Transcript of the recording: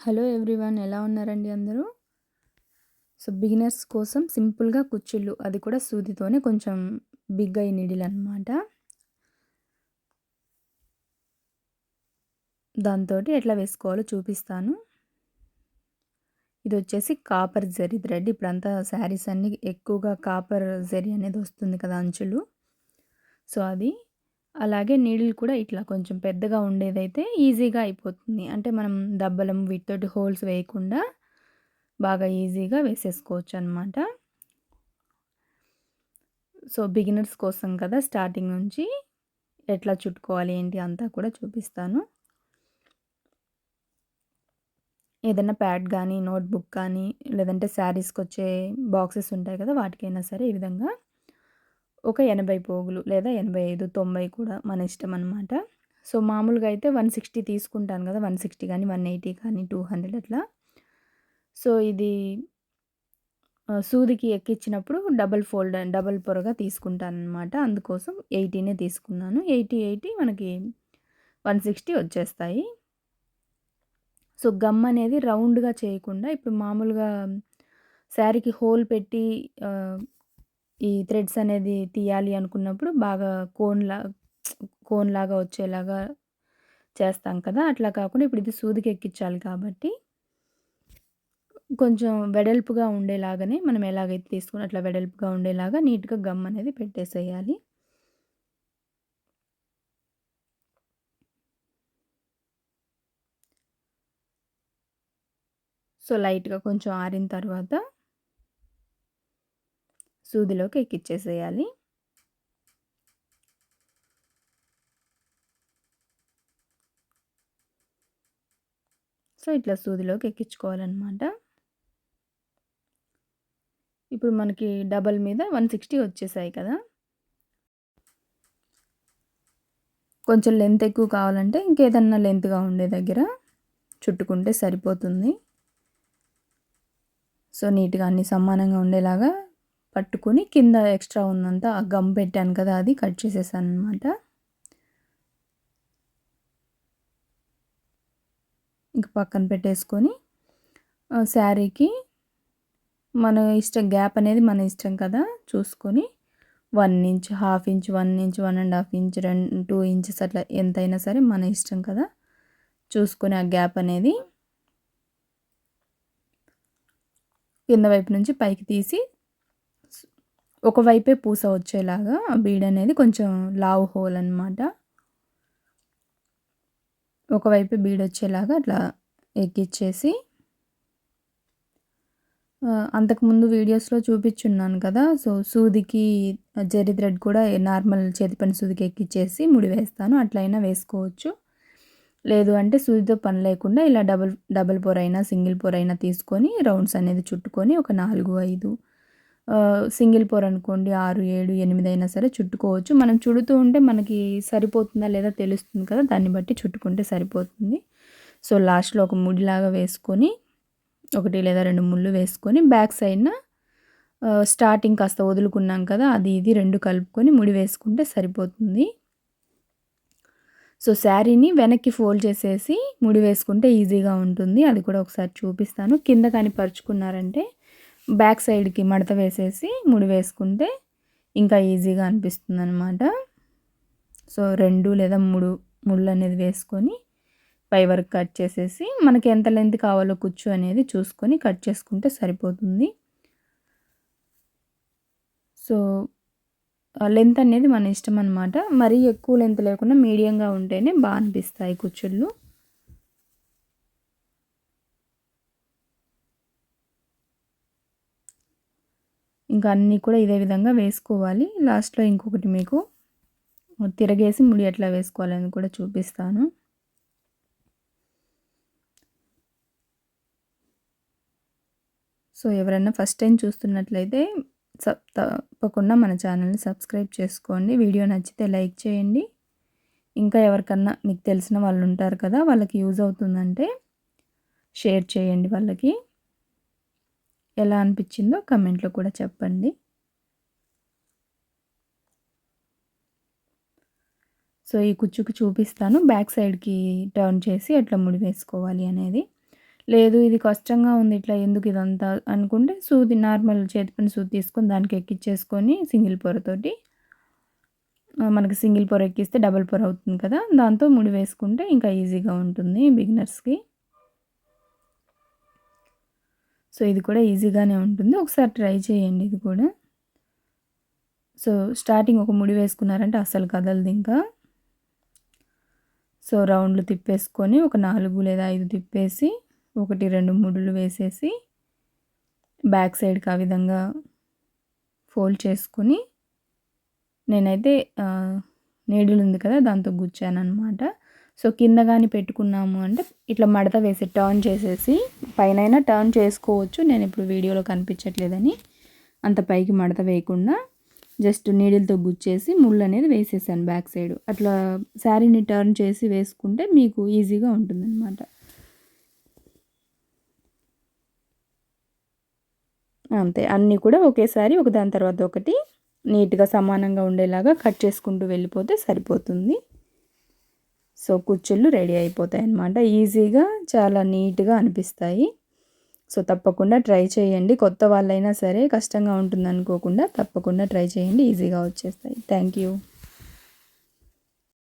Hello everyone, ఎలా ఉన్నారండి అందరూ? సో బిగినర్స్ కోసం సింపుల్గా కుచ్చిళ్ళు, అది కూడా సూదితోనే, కొంచెం బిగ్ ఐ నీడిల్ అనమాట. దాంతో ఎట్లా వేసుకోవాలో చూపిస్తాను. ఇది వచ్చేసి కాపర్ జరీ థ్రెడ్. ఇప్పుడంతా శారీస్ అన్నీ ఎక్కువగా కాపర్ జరీ అనేది వస్తుంది కదా అంచులు. సో అది అలాగే నీడిల్ కూడా ఇట్లా కొంచెం పెద్దగా ఉండేదైతే ఈజీగా అయిపోతుంది. అంటే మనం దబ్బలం వీటితోటి హోల్స్ వేయకుండా బాగా ఈజీగా వేసేసుకోవచ్చు అనమాట. సో బిగినర్స్ కోసం కదా, స్టార్టింగ్ నుంచి ఎట్లా చుట్టుకోవాలి ఏంటి అంతా కూడా చూపిస్తాను. ఏదైనా ప్యాడ్ కానీ, నోట్బుక్ కానీ, లేదంటే శారీస్కి వచ్చే బాక్సెస్ ఉంటాయి కదా, వాటికైనా సరే ఈ విధంగా ఒక 80 పోగులు లేదా 85, 90 కూడా మన ఇష్టం అనమాట. సో మామూలుగా అయితే 160 తీసుకుంటాను కదా, 160 కానీ 180 కానీ 200 అట్లా. సో ఇది సూదికి ఎక్కించినప్పుడు డబల్ పొరగా తీసుకుంటానన్నమాట. అందుకోసం 80నే తీసుకున్నాను. 80 మనకి 160 వచ్చేస్తాయి. సో గమ్ అనేది రౌండ్గా చేయకుండా, ఇప్పుడు మామూలుగా శారీకి హోల్ పెట్టి ఈ థ్రెడ్స్ అనేది తీయాలి అనుకున్నప్పుడు బాగా కోన్లాగా వచ్చేలాగా చేస్తాం కదా, అట్లా కాకుండా ఇప్పుడు ఇది సూదికి ఎక్కించాలి కాబట్టి కొంచెం వెడల్పుగా ఉండేలాగానే, మనం ఎలాగైతే తీసుకుని అట్లా వెడల్పుగా ఉండేలాగా నీట్గా గమ్ అనేది పెట్టేసేయాలి. సో లైట్గా కొంచెం ఆరిన తర్వాత సూదిలోకి ఎక్కిచ్చేసేయాలి. సో ఇట్లా సూదిలోకి ఎక్కించుకోవాలన్నమాట. ఇప్పుడు మనకి డబల్ మీద 160 వచ్చేసాయి కదా. కొంచెం లెంత్ ఎక్కువ కావాలంటే ఇంకేదన్నా లెంత్గా ఉండే దగ్గర చుట్టుకుంటే సరిపోతుంది. సో నీట్గా అన్ని సమానంగా ఉండేలాగా పట్టుకొని కింద ఎక్స్ట్రా ఉందంతా ఆ గమ్ పెట్టాను కదా, అది కట్ చేసేసాను అనమాట. ఇంక పక్కన పెట్టేసుకొని శారీకి మన ఇష్టం, గ్యాప్ అనేది మన ఇష్టం కదా, చూసుకొని 1 inch, half inch, 1 inch, 1.5 inch, 2 inches అట్లా ఎంతైనా సరే మన ఇష్టం కదా, చూసుకొని ఆ గ్యాప్ అనేది కింద వైపు నుంచి పైకి తీసి ఒకవైపే పూస వచ్చేలాగా ఆ బీడ్ అనేది కొంచెం లావు హోల్ అనమాట. ఒకవైపే బీడ్ వచ్చేలాగా అట్లా ఎక్కిచ్చేసి, అంతకుముందు వీడియోస్లో చూపించున్నాను కదా, సో సూదికి జరీ థ్రెడ్ కూడా నార్మల్ చేతి పని సూదికి ఎక్కిచ్చేసి ముడి వేస్తాను. అట్లయినా వేసుకోవచ్చు. లేదు అంటే సూదితో పని లేకుండా ఇలా డబల్ పొర అయినా సింగిల్ పొర అయినా తీసుకొని రౌండ్స్ అనేది చుట్టుకొని ఒక 4, 5 సింగిల్ పొర అనుకోండి 6, 7, 8 అయినా సరే చుట్టుకోవచ్చు. మనం చుడుతూ ఉంటే మనకి సరిపోతుందా లేదా తెలుస్తుంది కదా, దాన్ని బట్టి చుట్టుకుంటే సరిపోతుంది. సో లాస్ట్లో ఒక ముడిలాగా వేసుకొని 1 లేదా 2 ముళ్ళు వేసుకొని బ్యాక్ సైడ్న స్టార్టింగ్ కాస్త వదులుకున్నాం కదా, అది ఇది 2 కలుపుకొని ముడి వేసుకుంటే సరిపోతుంది. సో శారీని వెనక్కి ఫోల్డ్ చేసేసి ముడి వేసుకుంటే ఈజీగా ఉంటుంది. అది కూడా ఒకసారి చూపిస్తాను. కింద కానీ పరుచుకున్నారంటే బ్యాక్ సైడ్కి మడత వేసేసి ముడి వేసుకుంటే ఇంకా ఈజీగా అనిపిస్తుంది అనమాట. సో 2 లేదా 3 ముళ్ళు అనేది వేసుకొని పై వరకు కట్ చేసేసి మనకి ఎంత లెంత్ కావాలో కుచ్చు అనేది చూసుకొని కట్ చేసుకుంటే సరిపోతుంది. సో లెంత్ అనేది మన ఇష్టం అనమాట. మరీ ఎక్కువ లెంత్ లేకుండా మీడియంగా ఉంటేనే బాగా అనిపిస్తాయి కుచ్చుళ్ళు. ఇంకా అన్నీ కూడా ఇదే విధంగా వేసుకోవాలి. లాస్ట్లో ఇంకొకటి మీకు తిరగేసి ముడి ఎట్లా వేసుకోవాలని కూడా చూపిస్తాను. సో ఎవరైనా ఫస్ట్ టైం చూస్తున్నట్లయితే తప్పకుండా మన ఛానల్ని సబ్స్క్రైబ్ చేసుకోండి. వీడియో నచ్చితే లైక్ చేయండి. ఇంకా ఎవరికన్నా మీకు తెలిసిన వాళ్ళు ఉంటారు కదా, వాళ్ళకి యూజ్ అవుతుందంటే షేర్ చేయండి వాళ్ళకి. ఎలా అనిపించిందో కమెంట్లో కూడా చెప్పండి. సో ఈ కుచ్చుకు చూపిస్తాను బ్యాక్ సైడ్కి టర్న్ చేసి ఎట్లా ముడి వేసుకోవాలి అనేది. లేదు ఇది కష్టంగా ఉంది ఇట్లా ఎందుకు ఇదంతా అనుకుంటే సూది నార్మల్ చేతి పని సూది తీసుకొని దానికి ఎక్కిచ్చేసుకొని సింగిల్ పొరతోటి మనకి సింగిల్ పొర ఎక్కిస్తే డబుల్ పొర అవుతుంది కదా! దాంతో ముడి వేసుకుంటే ఇంకా ఈజీగా ఉంటుంది బిగినర్స్‌కి. సో, ఇది కూడా ఈజీగానే ఉంటుంది. ఒకసారి ట్రై చేయండి ఇది కూడా. సో, స్టార్టింగ్ ఒక ముడి వేసుకున్నారంటే అస్సలు కదలదింకా. సో, రౌండ్‌లు తిప్పేసుకొని ఒక 4 లేదా 5 తిప్పేసి 1, 2 ముడులు వేసేసి బ్యాక్ సైడ్‌కి ఆ విధంగా ఫోల్డ్ చేసుకొని నేనైతే నీడిల్ ఉంది కదా! దాంతో గుచ్చాననమాట. సో, కింద గాని పెట్టుకున్నాము అంటే ఇట్లా మడత వేసి టర్న్ చేసేసి పైనైనా టర్న్ చేసుకోవచ్చు. నేనిప్పుడు వీడియోలో కనిపించట్లేదని అంత పైకి మడత వేయకుండా జస్ట్ నీడిల్‌తో గుచ్చేసి ముళ్ళనేది వేసేసాను బ్యాక్ సైడ్. అట్లా శారీని టర్న్ చేసి వేసుకుంటే మీకు ఈజీగా ఉంటుందన్నమాట. అంతే. అన్నీ కూడా ఒకేసారి ఒకదాని తర్వాత ఒకటి నీట్‌గా సమానంగా ఉండేలాగా కట్ చేసుకుంటూ వెళ్ళిపోతే సరిపోతుంది. సో, కుచ్చుళ్ళు రెడీ అయిపోతాయన్నమాట. ఈజీగా చాలా నీట్‌గా అనిపిస్తాయి. సో, తప్పకుండా ట్రై చేయండి. కొత్త వాళ్ళైనా సరే కష్టంగా ఉంటుందనుకోకుండా తప్పకుండా ట్రై చేయండి. ఈజీగా వచ్చేస్తాయి. Thank you.